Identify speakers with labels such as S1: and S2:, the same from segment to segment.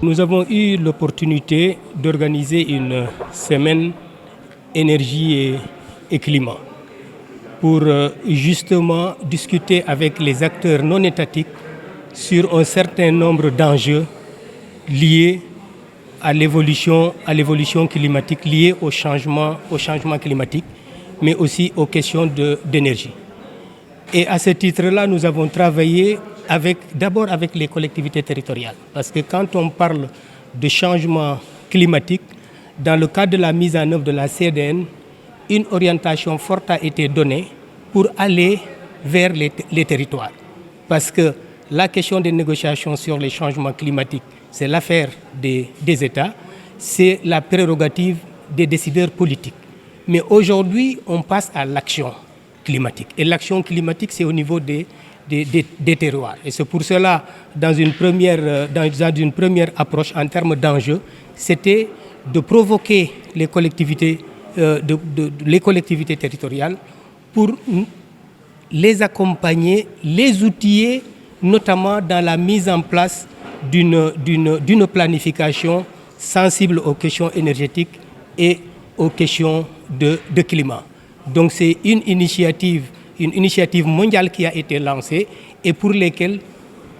S1: Nous avons eu l'opportunité d'organiser une semaine énergie et climat pour justement discuter avec les acteurs non étatiques sur un certain nombre d'enjeux liés à l'évolution climatique, liés au changement climatique, mais aussi aux questions d'énergie. Et à ce titre-là, nous avons travaillé d'abord avec les collectivités territoriales. Parce que quand on parle de changement climatique, dans le cadre de la mise en œuvre de la CDN, une orientation forte a été donnée pour aller vers les territoires. Parce que la question des négociations sur les changements climatiques, c'est l'affaire des États, c'est la prérogative des décideurs politiques. Mais aujourd'hui, on passe à l'action climatique. Et l'action climatique, c'est au niveau des terroirs. Et c'est pour cela, dans une première approche en termes d'enjeux, c'était de provoquer les collectivités territoriales pour les accompagner, les outiller, notamment dans la mise en place d'une planification sensible aux questions énergétiques et aux questions de climat. Donc c'est une initiative mondiale qui a été lancée et pour lesquelles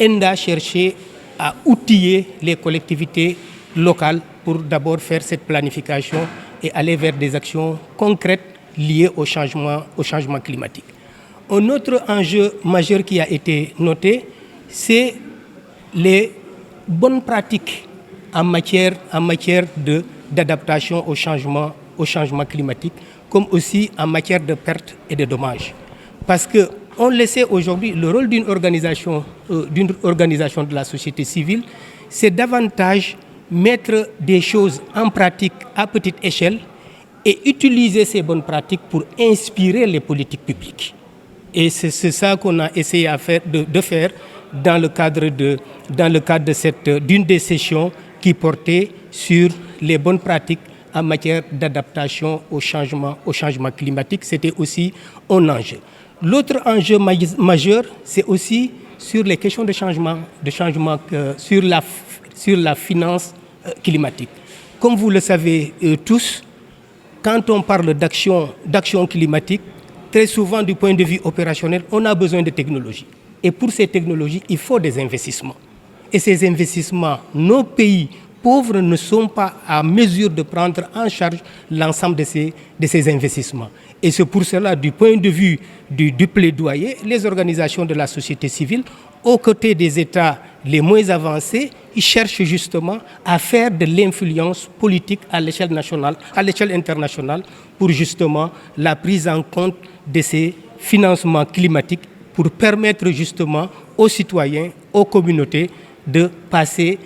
S1: ENDA cherchait à outiller les collectivités locales pour d'abord faire cette planification et aller vers des actions concrètes liées au changement climatique. Un autre enjeu majeur qui a été noté, c'est les bonnes pratiques en matière d'adaptation au changement climatique, comme aussi en matière de pertes et de dommages. Parce qu'on le sait aujourd'hui, le rôle d'une organisation de la société civile, c'est davantage mettre des choses en pratique à petite échelle et utiliser ces bonnes pratiques pour inspirer les politiques publiques. Et c'est ça qu'on a essayé de faire dans le cadre d'une des sessions qui portait sur les bonnes pratiques en matière d'adaptation au changement climatique. C'était aussi un enjeu. L'autre enjeu majeur, c'est aussi sur les questions de changement sur la finance climatique. Comme vous le savez tous, quand on parle d'action climatique, très souvent du point de vue opérationnel, on a besoin de technologies. Et pour ces technologies, il faut des investissements. Et ces investissements, nos pays pauvres ne sont pas à mesure de prendre en charge l'ensemble de ces investissements. Et c'est pour cela, du point de vue du plaidoyer, les organisations de la société civile, aux côtés des États les moins avancés, ils cherchent justement à faire de l'influence politique à l'échelle internationale, pour justement la prise en compte de ces financements climatiques, pour permettre justement aux citoyens, aux communautés de passer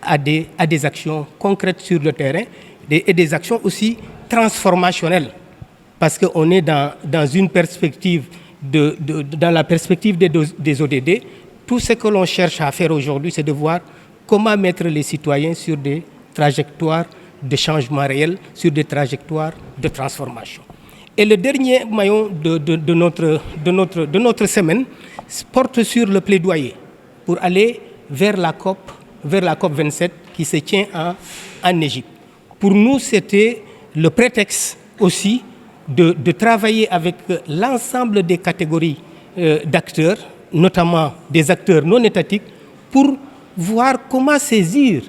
S1: à des actions concrètes sur le terrain et des actions aussi transformationnelles. Parce qu'on est dans une perspective dans la perspective des ODD. Tout ce que l'on cherche à faire aujourd'hui, c'est de voir comment mettre les citoyens sur des trajectoires de changement réel, sur des trajectoires de transformation. Et le dernier maillon de notre semaine porte sur le plaidoyer pour aller vers la COP 27 qui se tient en Égypte. Pour nous, c'était le prétexte aussi de travailler avec l'ensemble des catégories d'acteurs, notamment des acteurs non étatiques, pour voir comment saisir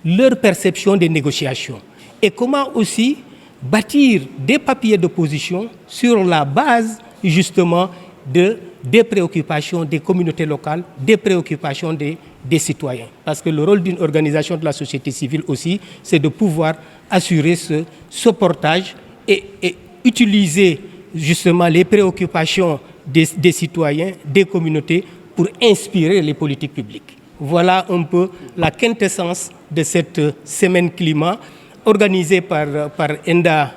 S1: leur perception des négociations et comment aussi bâtir des papiers de position sur la base justement des préoccupations des communautés locales, des préoccupations des citoyens. Parce que le rôle d'une organisation de la société civile aussi, c'est de pouvoir assurer ce portage et utiliser justement les préoccupations des citoyens, des communautés, pour inspirer les politiques publiques. Voilà un peu la quintessence de cette semaine climat organisée par ENDA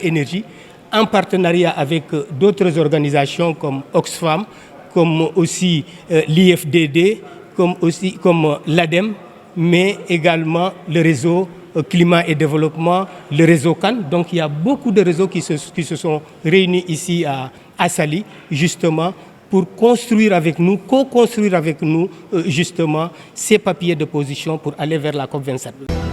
S1: Énergie, en partenariat avec d'autres organisations comme Oxfam, comme aussi l'IFDD, comme l'ADEME, mais également le réseau Climat et Développement, le réseau CAN. Donc il y a beaucoup de réseaux qui se sont réunis ici à Saly, justement pour construire avec nous, co-construire avec nous justement ces papiers de position pour aller vers la COP27.